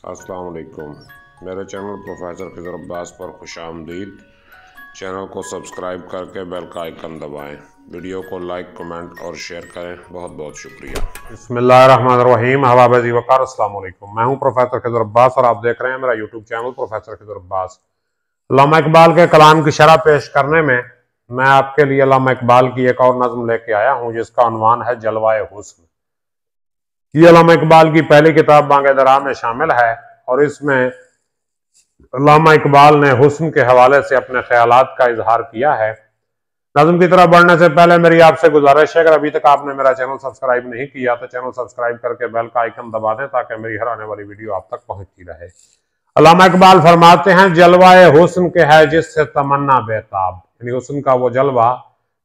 अस्सलाम वालेकुम। मेरे चैनल प्रोफेसर खिज़र अब्बास पर खुशामदीद। चैनल को सब्सक्राइब करके बेल का आइकन दबाएं। वीडियो को लाइक, कमेंट और शेयर करें। बहुत बहुत शुक्रिया। बिस्मिल्लाहिर्रहमानिर्रहीम। हवाबज़ी वक़ार। अस्सलाम वालेकुम। मैं हूं प्रोफेसर खिज़र अब्बास और आप देख रहे हैं मेरा YouTube channel professor Khizar Abbas. Allama Iqbal के कलाम की शरह पेश करने में मैं आपके लिए अल्लामा इकबाल की एक और नज़्म लेके आया हूं जिसका उन्वान है जलवाए हुस्न। ये अल्लामा इकबाल की पहली किताब बांगे दरा में शामिल है और इसमें अल्लामा इकबाल ने हुस्न के हवाले से अपने ख्यालात का इजहार किया है। नज़्म की तरफ बढ़ने से पहले मेरी आपसे गुजारिश है, अगर अभी तक आपने मेरा चैनल सब्सक्राइब नहीं किया तो चैनल सब्सक्राइब करके बेल का आइकन दबा दें ताकि मेरी हर आने वाली वीडियो आप तक पहुंचती रहे। अल्लामा इकबाल फरमाते हैं, जलवाए हुस्न के है जिससे तमन्ना बेताब, यानी हुस्न का वो जलवा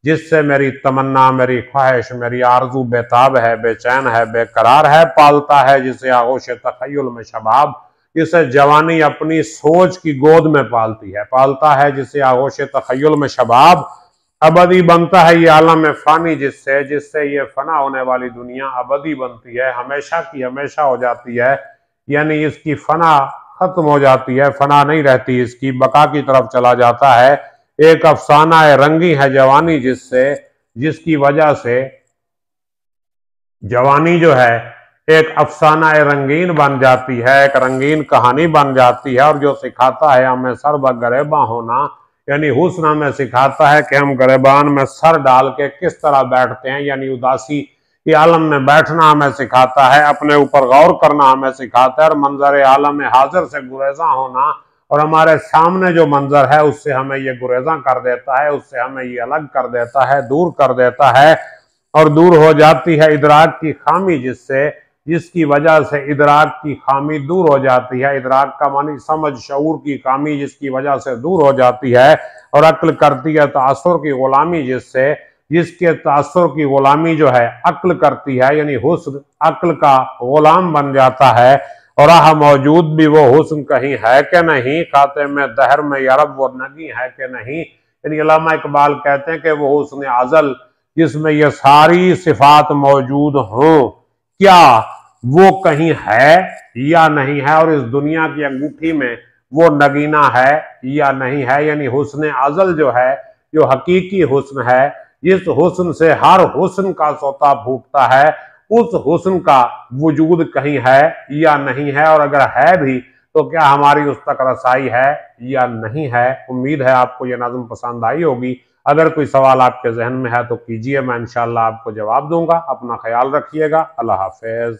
जिससे मेरी तमन्ना, मेरी ख्वाहिश, मेरी आरजू बेताब है, बेचैन है, बेकरार है। पालता है जिसे आगोश तखय्युल में शबाब, जिसे जवानी अपनी सोच की गोद में पालती है। पालता है जिसे आगोश तखय्युल में शबाब, अबदी बनता है ये आलम फानी जिससे जिससे ये फना होने वाली दुनिया अबदी बनती है, हमेशा की हमेशा हो जाती है। यानी इसकी फना खत्म हो जाती है, फना नहीं रहती, इसकी बका की तरफ चला जाता है। एक अफसाना रंगी है जवानी जिससे जिसकी वजह से जवानी जो है एक अफसाना रंगीन बन जाती है, एक रंगीन कहानी बन जाती है। और जो सिखाता है हमें सर बगरेबा होना, यानी हुस्न हमें सिखाता है कि हम गरेबान में सर डाल के किस तरह बैठते हैं, यानी उदासी के आलम में बैठना हमें सिखाता है, अपने ऊपर गौर करना हमें सिखाता है और मंजर आलम हाजिर से गुरेजा होना, और हमारे सामने जो मंजर है उससे हमें ये गुरेजा कर देता है, उससे हमें ये अलग कर देता है, दूर कर देता है। और दूर हो जाती है इदराक की खामी जिससे जिसकी वजह से इदराक की खामी दूर हो जाती है। इदराक का मानी समझ, शऊर की खामी जिसकी वजह से दूर हो जाती है। और अक्ल करती है तासुर की गुलामी जिससे जिसके तासुर की गुलामी जो है अक्ल करती है, यानी हुस्न अक्ल का गुलाम बन जाता है। और आह मौजूद भी वो हुस्न कहीं है कि नहीं, खाते में दहर में यारब वो नगी है कि नहीं। यानी अल्लामा इकबाल कहते हैं कि वो हुस्न अज़ल जिसमें ये सारी सिफात मौजूद हों, क्या वो कहीं है या नहीं है, और इस दुनिया की अंगूठी में वो नगीना है या नहीं है। यानी हुस्न अज़ल जो है, जो हकीकी हुस्न है, जिस हुस्न से हर हुस्न का सोता फूटता है, उस हुस्न का वजूद कहीं है या नहीं है, और अगर है भी तो क्या हमारी उस तक रसाई है या नहीं है। उम्मीद है आपको यह नज़्म पसंद आई होगी। अगर कोई सवाल आपके जहन में है तो कीजिए, मैं इंशाअल्लाह आपको जवाब दूंगा। अपना ख्याल रखिएगा। अल्लाह हाफिज।